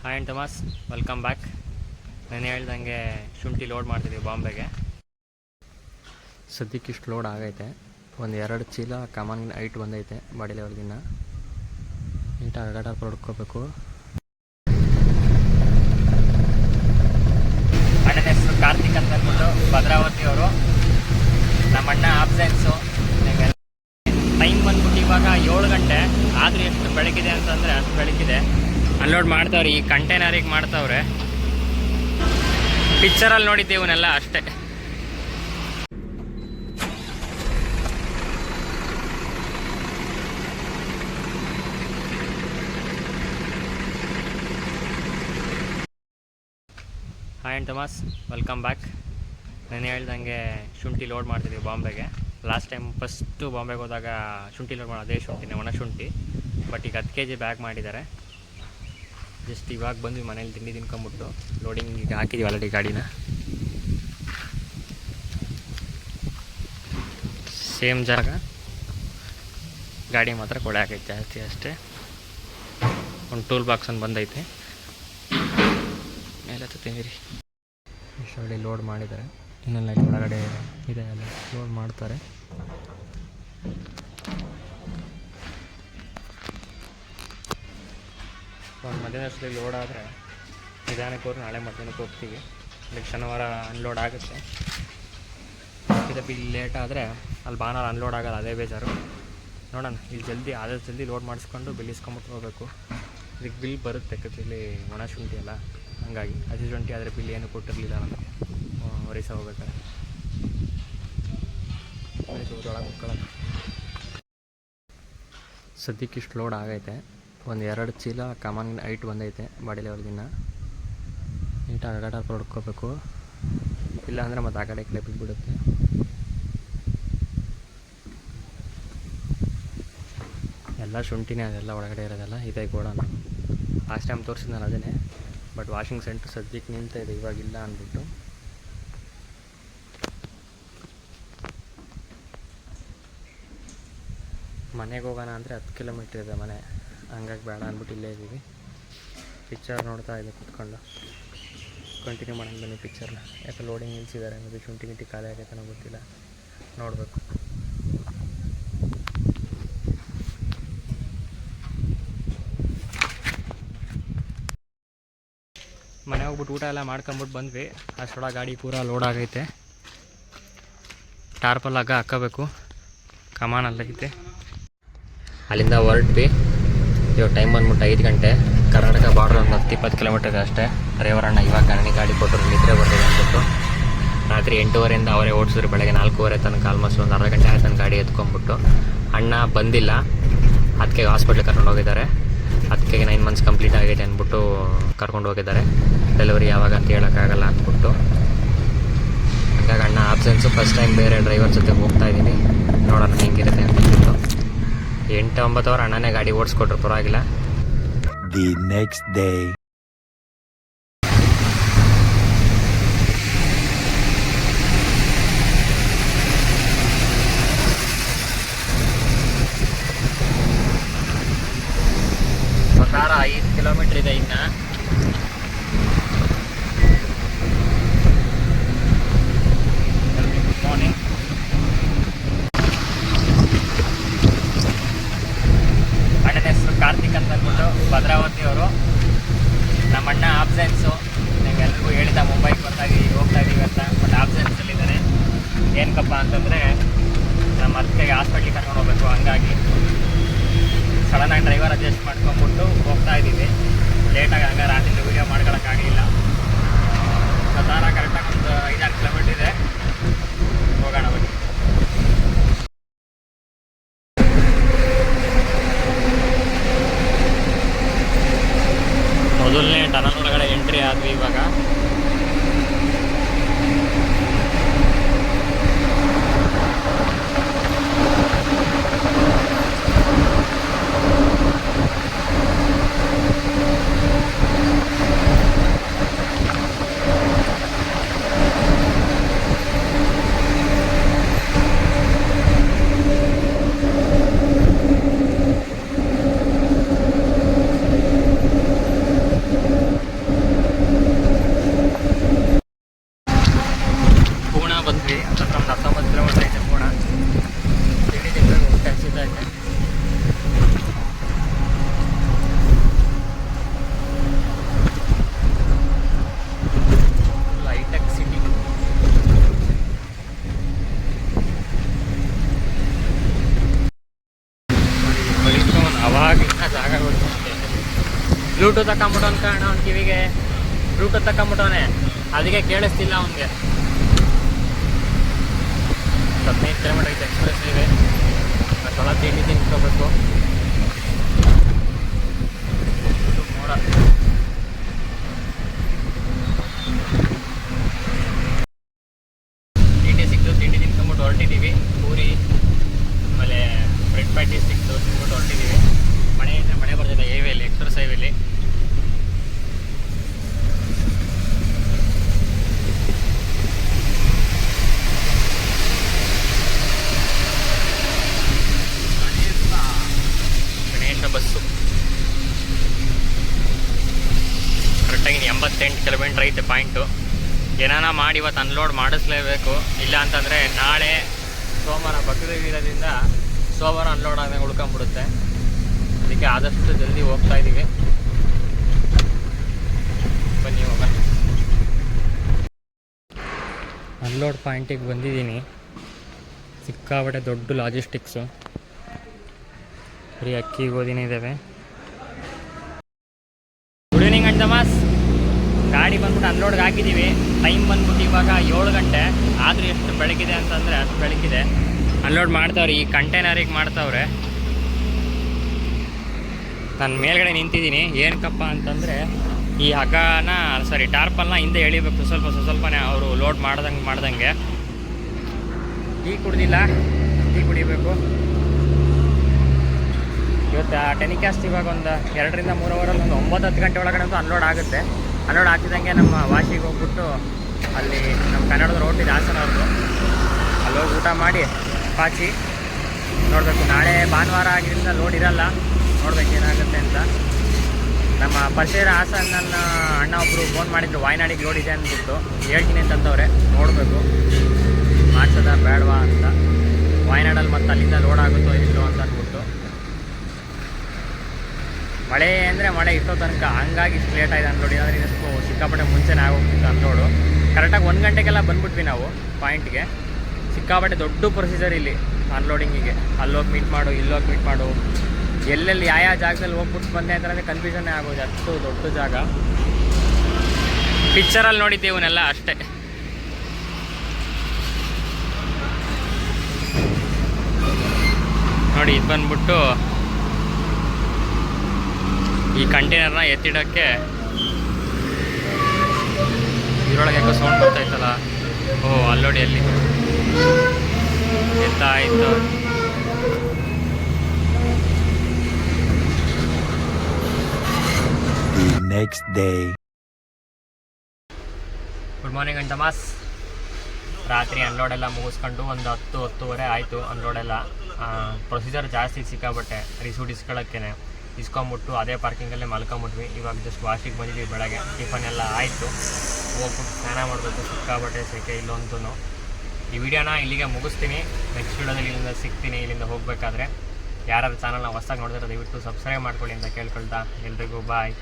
Hi and ತಮಾಸ್, welcome back. ನಾನು ಹೇಳ್ದಂಗೆ ಶುಂಠಿ ಲೋಡ್ ಮಾಡ್ತಿದ್ದೀವಿ ಬಾಂಬೆಗೆ. ಸದ್ಯಕ್ಕೆ ಇಷ್ಟು ಲೋಡ್ ಆಗೈತೆ. ಒಂದು 2 ಚೀಲ ಕಮಾನ್ ಹೈಟ್ ಬಂದೈತೆ ಬಾಡಿ ಲೆವೆಲ್ಗಿನ್ನ. ನೀಟಾಗಿ ಅಗಾಟ ಹೊಡ್ಕೋಬೇಕು. ಅಣ್ಣನ ಹೆಸರು ಕಾರ್ತಿಕ್ ಅಂತ ಅಂದ್ಬಿಟ್ಟು ಭದ್ರಾವತಿ ಅವರು. ನಮ್ಮ ಅಣ್ಣ ಆಬ್ಸೆನ್ಸು. ಟೈಮ್ ಬಂದ್ಬಿಟ್ಟು ಇವಾಗ 7 ಗಂಟೆ. ಆದರೆ ಎಷ್ಟು ಬೆಳಕಿದೆ ಅಂತಂದರೆ ಅಷ್ಟು ಬೆಳಕಿದೆ. ಅನ್ಲೋಡ್ ಮಾಡ್ತಾವ್ರೆ, ಈ ಕಂಟೈನರಿಗೆ ಮಾಡ್ತಾವ್ರೆ. ಪಿಕ್ಚರಲ್ಲಿ ನೋಡಿದ್ದೆ ಇವನ್ನೆಲ್ಲ ಅಷ್ಟೇ. ಹಾಯ್ ಆ್ಯಂಡ್ ತಮಾಸ್, ವೆಲ್ಕಮ್ ಬ್ಯಾಕ್. ನಾನು ಹೇಳ್ದಂಗೆ ಶುಂಠಿ ಲೋಡ್ ಮಾಡ್ತಿದ್ದೀವಿ ಬಾಂಬೆಗೆ. ಲಾಸ್ಟ್ ಟೈಮ್ ಫಸ್ಟು ಬಾಂಬೆಗೆ ಹೋದಾಗ ಶುಂಠಿ ಲೋಡ್ ಮಾಡೋದು ಅದೇ ಶುಂಠಿನೇ, ಒಣ ಶುಂಠಿ. ಬಟ್ ಈಗ 10 kg ಬ್ಯಾಗ್ ಮಾಡಿದ್ದಾರೆ. ಜಸ್ಟ್ ಇವಾಗ ಬಂದ್ವಿ ಮನೇಲಿ ತಿಂಡಿ ತಿನ್ಕೊಂಬಿಟ್ಟು. ಲೋಡಿಂಗ್ ಈಗ ಹಾಕಿದ್ದೀವಿ ಆಲ್ರೆಡಿ ಗಾಡಿನ. ಸೇಮ್ ಜಾಗ, ಗಾಡಿ ಮಾತ್ರ ಕೊಳೆ ಹಾಕೈತೆ ಜಾಸ್ತಿ ಅಷ್ಟೇ. ಒಂದು ಟೂಲ್ ಬಾಕ್ಸ್ ಒಂದು ಬಂದೈತೆ ಮೇಲೆ ತಿಂದಿರಿ. ಇಷ್ಟೊಳ್ಳಿ ಲೋಡ್ ಮಾಡಿದ್ದಾರೆ. ಇನ್ನೆಲ್ಲ ಇಲ್ಲಿ ಒಳಗಡೆ ಇದೆ, ಎಲ್ಲ ಲೋಡ್ ಮಾಡ್ತಾರೆ. ಒಂದು ಮಧ್ಯಾಹ್ನದಲ್ಲಿ ಲೋಡ್ ಆದರೆ ನಿಧಾನಕ್ಕೆ ಹೋದ್ರೆ ನಾಳೆ ಮಧ್ಯಾಹ್ನಕ್ಕೆ ಹೋಗ್ತೀವಿ. ಲೈಕ್ ಶನಿವಾರ ಅನ್ಲೋಡ್ ಆಗುತ್ತೆ. ಇದು ಬಿಲ್ ಲೇಟ್ ಆದರೆ ಅಲ್ಲಿ ಭಾನುವಾರ ಅನ್ಲೋಡ್ ಆಗೋದು, ಅದೇ ಬೇಜಾರು. ನೋಡೋಣ, ಇಲ್ಲಿ ಜಲ್ದಿ ಆದಷ್ಟು ಜಲ್ದಿ ಲೋಡ್ ಮಾಡಿಸ್ಕೊಂಡು ಬಿಲ್ ಇಸ್ಕೊಂಬಿಟ್ಟು ಹೋಗಬೇಕು. ಇದಕ್ಕೆ ಬಿಲ್ ಬರುತ್ತೆ ಇಲ್ಲಿ ಒಣ ಶುಂಠಿ ಅಲ್ಲ, ಹಾಗಾಗಿ ಹಸಿ ಶುಂಠಿ ಆದರೆ ಬಿಲ್ ಏನು ಕೊಟ್ಟಿರಲಿಲ್ಲ ನಮಗೆ ಒರಿಸ ಹೋಗ್ಬೇಕಾದ್ರೆ. ಸದ್ಯಕ್ಕೆ ಇಷ್ಟು ಲೋಡ್ ಆಗೈತೆ. ಒಂದು 2 ಚೀಲ ಕಮಾನ್ ಹೈಟ್ ಬಂದೈತೆ ಬಾಡಿ ಲೆವೆಲ್ಗಿನ್ನ. ನೀಟಾಗಿ ಅಗಾಟ ಹೊಡ್ಕೋಬೇಕು, ಇಲ್ಲಾಂದರೆ ಮತ್ತು ಆ ಕಡೆ ಈ ಕಡೆ ಬಿದ್ದುಬಿಡುತ್ತೆ. ಎಲ್ಲ ಶುಂಠಿನೇ, ಅದೆಲ್ಲ ಒಳಗಡೆ ಇರೋದೆಲ್ಲ ಇದೆ ಗೋಡಾನ. ಲಾಸ್ಟ್ ಟೈಮ್ ತೋರಿಸಿದ ನಾನು ಅದನ್ನೇ. ಬಟ್ ವಾಷಿಂಗ್ ಸೆಂಟ್ರ್ ಸದ್ಯಕ್ಕೆ ನಿಂತಿದೆ, ಇವಾಗಿಲ್ಲ ಅಂದ್ಬಿಟ್ಟು. ಮನೆಗೆ ಹೋಗೋಣ ಅಂದರೆ 10 ಕಿಲೋಮೀಟ್ರ್ ಇದೆ ಮನೆ, ಹಂಗಾಗಿ ಬೇಡ ಅಂದ್ಬಿಟ್ಟು ಇಲ್ಲೇ ಇದ್ದೀವಿ. ಪಿಕ್ಚರ್ ನೋಡ್ತಾ ಇದೆ ಕೂತ್ಕೊಂಡು. ಕಂಟಿನ್ಯೂ ಮಾಡೋಣ ಬನ್ನಿ ಪಿಕ್ಚರ್ನ. ಯಾಕೆ ಲೋಡಿಂಗ್ ನಿಲ್ಲಿಸಿದ್ದಾರೆ, ಅದು ಶುಂಠಿ ಗಿಂಟಿ ಖಾಲಿ ಆಗೈತೆ ನನಗೆ ಗೊತ್ತಿಲ್ಲ, ನೋಡಬೇಕು. ಮನೆ ಹೋಗ್ಬಿಟ್ಟು ಊಟ ಎಲ್ಲ ಮಾಡ್ಕೊಂಬಿಟ್ಟು ಬಂದ್ವಿ. ಅಷ್ಟೊಳಗೆ ಗಾಡಿ ಪೂರಾ ಲೋಡ್ ಆಗೈತೆ. ಟಾರ್ಪಲ್ ಹಗ್ಗ ಹಾಕೋಬೇಕು, ಕಮಾನಲ್ಲೈತೆ. ಅಲ್ಲಿಂದ ಹೊರಟ್ವಿ. ಇವಾಗ ಟೈಮ್ ಬಂದ್ಬಿಟ್ಟು 5 ಗಂಟೆ. ಕರ್ನಾಟಕ ಬಾರ್ಡ್ರ್ ಒಂದು 10-20 ಕಿಲೋಮೀಟರ್ ಅಷ್ಟೇ. ಡ್ರೈವರ್ ಅಣ್ಣ ಇವಾಗ ನನಗೆ ಗಾಡಿ ಕೊಟ್ಟರು, ನಿದ್ರೆ ಬರ್ತಿದೆ ಅಂದ್ಬಿಟ್ಟು. ರಾತ್ರಿ 8:30 ಅವರೇ ಓಡಿಸಿದ್ರು, ಬೆಳಗ್ಗೆ 4:30 ತನಕ ಆಲ್ಮೋಸ್ಟ್ ಒಂದು ಅರ್ಧ ಗಂಟೆ ಆಯ್ತು ಗಾಡಿ ಎತ್ಕೊಂಡ್ಬಿಟ್ಟು. ಅಣ್ಣ ಬಂದಿಲ್ಲ, ಅದಕ್ಕೆ ಹಾಸ್ಪಿಟ್ಲಿಗೆ ಕರ್ಕೊಂಡು ಹೋಗಿದ್ದಾರೆ. ಅದಕ್ಕೆ 9 ಮಂತ್ಸ್ ಕಂಪ್ಲೀಟ್ ಆಗೈತೆ ಅಂದ್ಬಿಟ್ಟು ಕರ್ಕೊಂಡು ಹೋಗಿದ್ದಾರೆ. ಡೆಲಿವರಿ ಯಾವಾಗ ಅಂತ ಹೇಳೋಕ್ಕಾಗಲ್ಲ ಅಂದ್ಬಿಟ್ಟು. ಹಂಗಾಗಿ ಅಣ್ಣ ಆಬ್ಸೆನ್ಸು. ಫಸ್ಟ್ ಟೈಮ್ ಬೇರೆ ಡ್ರೈವರ್ ಜೊತೆ ಹೋಗ್ತಾ ಇದ್ದೀನಿ, ನೋಡೋಣ ಹೆಂಗಿರುತ್ತೆ ಅಂದ್ಬಿಟ್ಟು. 8-9 ಅವರ್ ಅಣ್ಣನೇ ಗಾಡಿ ಓಡಿಸ್ಕೊಟ್ರು, ಪರವಾಗಿಲ್ಲ. The next day. ಪ್ರಕಾರ 5 ಕಿಲೋಮೀಟ್ರ್ ಇದೆ ಇನ್ನು. Good morning. ಅಣ್ಣನ ಹೆಸರು ಕಾರ್ತಿಕ್ ಅಂತ ಅಂದ್ಬಿಟ್ಟು ಭದ್ರಾವತಿ ಅವರು. ನಮ್ಮ ಅಣ್ಣ ಆಬ್ಸೆನ್ಸು. ನೀವೆಲ್ಲರಿಗೂ ಹೇಳಿದ ಮುಂಬೈಗೆ ಹೋಗ್ತಾ ಇದ್ದೀವಿ ಅಂತ. ಬಟ್ ಆಬ್ಸೆನ್ಸಲ್ಲಿದ್ದಾರೆ. ಏನಕ್ಕಪ್ಪ ಅಂತಂದರೆ ನಮ್ಮ ಅತ್ತಿಗೆ ಹಾಸ್ಪಿಟ್ಲಿಗೆ ಕರ್ಕೊಂಡು ಹೋಗ್ಬೇಕು, ಹಂಗಾಗಿ ಸಡನ್ನಾಗಿ ಡ್ರೈವರ್ ಅಡ್ಜಸ್ಟ್ ಮಾಡ್ಕೊಂಬಿಟ್ಟು ಹೋಗ್ತಾ ಇದ್ದೀವಿ. ಲೇಟಾಗಿ ಹಂಗೆ ರಾತ್ರಿ ವೀಡಿಯೋ ಮಾಡ್ಕೊಳಕ್ಕಾಗಲಿಲ್ಲ. ಪ್ರಕಾರ ಕರೆಕ್ಟಾಗಿ ಒಂದು 5-6 ಕಿಲೋಮೀಟ್ರ್ ಇದೆ, ಹೋಗೋಣ ಬನ್ನಿ. ಮೊದಲನೇ ಟನಲ್ ಒಳಗಡೆ ಎಂಟ್ರಿ ಆದ್ವಿ ಇವಾಗ. ಬ್ಲೂಟೂತ್ ಹಾಕೊಂಬಿಟ್ಟವನ್ ಕಾರಣ ಅವ್ನ ಕಿವಿಗೆ ಬ್ಲೂಟೂತ್ ಹಾಕೊಂಬಿಟ್ಟವನೆ, ಅದಕ್ಕೆ ಕೇಳಿಸ್ತಿಲ್ಲ ಅವನಿಗೆ. 15 ಕಿಲೋಮೀಟರ್ ಐತೆ ಎಕ್ಸ್ಪ್ರೆಸ್ ಹೈವೇ. ಸ್ವಲ್ಪ ತಿಂಡಿ ತಿನ್ಕೋಬೇಕು. ಮೋಡ ತಿಂಡಿ ಸಿಕ್ತು, ತಿಂಡಿ ತಿನ್ಕೊಂಬಿಟ್ಟು ಹೊರಟಿದ್ದೀವಿ. ಪೂರಿ ಆಮೇಲೆ ಬ್ರೆಡ್ ಪ್ಯಾಟೀಸ್ ಸಿಕ್ತು, ತಿನ್ಬಿಟ್ಟು ಹೊರಟಿದ್ದೀವಿ. ಮಳೆ ಇದ್ದರೆ ಮಳೆ ಬರ್ತಿದೆ ಹೈವೇಲಿ, ಎಕ್ಸ್ಪ್ರೆಸ್ ಹೈವೇಲಿ. ಬಸ್ಸು ಕರೆಕ್ಟಾಗಿ 88 ಕಿಲೋಮೀಟ್ರ್ ಐತೆ ಪಾಯಿಂಟು. ಏನಾನ ಮಾಡಿ ಇವತ್ತು ಅನ್ಲೋಡ್ ಮಾಡಿಸ್ಲೇಬೇಕು, ಇಲ್ಲ ಅಂತಂದರೆ ನಾಳೆ ಸೋಮವಾರ ಬಕ್ರೀದಿರೋದ್ರಿಂದ ಸೋಮವಾರ ಅನ್ಲೋಡ್ ಆದಾಗ ಉಳ್ಕೊಂಬಿಡುತ್ತೆ. ಅದಕ್ಕೆ ಆದಷ್ಟು ಜಲ್ದಿ ಹೋಗ್ತಾ ಇದ್ದೀವಿ. ಬನ್ನಿ ಹೋಗೋಣ. ಅನ್ಲೋಡ್ ಪಾಯಿಂಟಿಗೆ ಬಂದಿದ್ದೀನಿ. ಸಿಕ್ಕಾಬಟ್ಟೆ ದೊಡ್ಡ ಲಾಜಿಸ್ಟಿಕ್ಸು. ಬರೀ ಅಕ್ಕಿ ಗೋಧಿನೇ ಇದ್ದಾವೆ. ಗುಡ್ ಈವ್ನಿಂಗ್ ಅಂಟಮಾಸ್. ಗಾಡಿ ಬಂದ್ಬಿಟ್ಟು ಅನ್ಲೋಡ್ಗೆ ಹಾಕಿದ್ದೀವಿ. ಟೈಮ್ ಬಂದ್ಬಿಟ್ಟು ಇವಾಗ 7 ಗಂಟೆ. ಆದರೂ ಎಷ್ಟು ಬೆಳಗಿದೆ ಅಂತಂದರೆ ಅಷ್ಟು ಬೆಳಕಿದೆ. ಅನ್ಲೋಡ್ ಮಾಡ್ತಾವ್ರೆ, ಈ ಕಂಟೈನರಿಗೆ ಮಾಡ್ತಾವ್ರೆ. ನಾನು ಮೇಲ್ಗಡೆ ನಿಂತಿದ್ದೀನಿ. ಏನಕ್ಕಪ್ಪ ಅಂತಂದರೆ ಈ ಹಗ್ಗನ ಟಾರ್ಪಲ್ನ ಹಿಂದೆ ಎಳಿಬೇಕು ಸ್ವಲ್ಪನೇ, ಅವರು ಲೋಡ್ ಮಾಡ್ದಂಗೆ. ಟೀ ಕುಡ್ದಿಲ್ಲ, ಟೀ ಕುಡಿಬೇಕು. ಇವತ್ತು ಟೆಲಿಕಾಸ್ಟ್ ಇವಾಗ ಒಂದು 2ರಿಂದ 3 ಅವರಲ್ಲಿ ಒಂದು 9-10 ಗಂಟೆ ಒಳಗಡೆ ಅಂತೂ ಅನ್ಲೋಡ್ ಆಗುತ್ತೆ. ಅನ್ಲೋಡ್ ಆಗ್ತಿದ್ದಂಗೆ ನಮ್ಮ ವಾಶಿಗೆ ಹೋಗ್ಬಿಟ್ಟು ಅಲ್ಲಿ ನಮ್ಮ ಕನ್ನಡದ ರೋಡ್ ಇದೆ ಹಾಸನ ಅವ್ರದ್ದು, ಅಲ್ಲಿ ಹೋಗಿ ಊಟ ಮಾಡಿ ಪಾಚಿ ನೋಡಬೇಕು. ನಾಳೆ ಭಾನುವಾರ ಆಗಿದ್ದರಿಂದ ಲೋಡ್ ಇರಲ್ಲ, ನೋಡ್ಬೇಕು ಏನಾಗುತ್ತೆ ಅಂತ. ನಮ್ಮ ಪರಿಚಯದ ಹಾಸನ ಅಣ್ಣ ಒಬ್ಬರು ಫೋನ್ ಮಾಡಿದ್ರು, ವಾಯನಾಡಿಗೆ ಲೋಡ್ ಇದೆ ಅಂದ್ಬಿಟ್ಟು ಹೇಳ್ತೀನಿ ಅಂತಂದವ್ರೆ. ನೋಡಬೇಕು ಮಾಡ್ಸೋದ ಬೇಡವಾ ಅಂತ. ವಾಯನಾಡಲ್ಲಿ ಮತ್ತು ಅಲ್ಲಿಂದ ಲೋಡ್ ಆಗುತ್ತೋ ಇಲ್ಲೋ ಅಂತ ಅಂದ್ಬಿಟ್ಟು. ಮಳೆ ಅಂದರೆ ಮಳೆ ಇಷ್ಟೋ ತನಕ, ಹಂಗಾಗಿ ಇಷ್ಟು ಲೇಟ್ ಆಗಿದೆ ಅನ್ಲೋಡ್. ಏನಾದರೂ ಇನ್ನಷ್ಟು ಸಿಕ್ಕಾಪಟ್ಟೆ ಮುಂಚೆನೇ ಆಗೋಗ್ತಿತ್ತು ಅನ್ಲೋಡು. ಕರೆಕ್ಟಾಗಿ 1 ಗಂಟೆಗೆಲ್ಲ ಬಂದ್ಬಿಟ್ವಿ ನಾವು ಪಾಯಿಂಟ್ಗೆ. ಸಿಕ್ಕಾಪಟ್ಟೆ ದೊಡ್ಡ ಪ್ರೊಸೀಜರ್ ಇಲ್ಲಿ ಅನ್ಲೋಡಿಂಗಿಗೆ. ಅಲ್ಲೋಗಿ ಮೀಟ್ ಮಾಡು, ಇಲ್ಲೋಗಿ ಮೀಟ್ ಮಾಡು, ಎಲ್ಲೆಲ್ಲಿ ಯಾವ ಜಾಗದಲ್ಲಿ ಹೋಗ್ಬಿಟ್ಟು ಬಂದೆ ಅಂತಂದರೆ ಕನ್ಫ್ಯೂಷನ್ನೇ ಆಗೋದು. ಅಷ್ಟು ದೊಡ್ಡ ಜಾಗ. ಪಿಕ್ಚರಲ್ಲಿ ನೋಡಿದ್ದೆ ಇವನ್ನೆಲ್ಲ ಅಷ್ಟೇ. ನೋಡಿ ಇದು ಬಂದ್ಬಿಟ್ಟು ಈ ಕಂಟೈನರ್ನ ಎತ್ತಿಡೋಕ್ಕೆ. ಇದರೊಳಗೆ ಯಾಕೋ ಸೌಂಡ್ ಬರ್ತಾಯಿತ್ತಲ್ಲ. ಓ ಅಲ್ಲೋಡಿ ಅಲ್ಲಿ ಎತ್ತಾಯಿತು. Next day. ಗುಡ್ ಮಾರ್ನಿಂಗ್ ಅಂಟಮಾಸ್. ರಾತ್ರಿ ಅನ್ಲೋಡೆಲ್ಲ ಮುಗಿಸ್ಕೊಂಡು ಒಂದು 10-10:30 ಆಯಿತು. ಅನ್ಲೋಡೆಲ್ಲ ಪ್ರೊಸೀಜರ್ ಜಾಸ್ತಿ ಸಿಕ್ಕಾಬಟ್ಟೆ. ರಿಸೀಟ್ ಇಸ್ಕೊಳ್ಳೋಕ್ಕೇ ಇಸ್ಕೊಂಬಿಟ್ಟು ಅದೇ ಪಾರ್ಕಿಂಗಲ್ಲೇ ಮಲ್ಕೊಂಬಿಟ್ವಿ. ಇವಾಗ ಜಸ್ಟ್ ವಾಶಿಗೆ ಬಂದಿದ್ದೀವಿ. ಬೆಳಗ್ಗೆ ಟಿಫನ್ ಎಲ್ಲ ಆಯಿತು. ಹೋಗ್ಬಿಟ್ಟು ಸ್ನಾನ ಮಾಡಬೇಕು. ಸಿಕ್ಕಾಬಟ್ಟೆ ಸೆಕೆ ಇಲ್ಲಂತೂ. ಈ ವಿಡಿಯೋನ ಇಲ್ಲಿಗೆ ಮುಗಿಸ್ತೀನಿ. ನೆಕ್ಸ್ಟ್ ವಿಡಿಯೋದಲ್ಲಿ ಇಲ್ಲಿಂದ ಸಿಗ್ತೀನಿ. ಇಲ್ಲಿಂದ ಹೋಗಬೇಕಾದ್ರೆ ಯಾರು ಚಾನಲ್ನ ಹೊಸದಾಗಿ ನೋಡಿದ್ರೆ ದಯವಿಟ್ಟು ಸಬ್ಸ್ಕ್ರೈಬ್ ಮಾಡ್ಕೊಳ್ಳಿ ಅಂತ ಕೇಳ್ಕೊಳ್ತಾ ಎಲ್ರಿಗೂ ಬಾಯ್.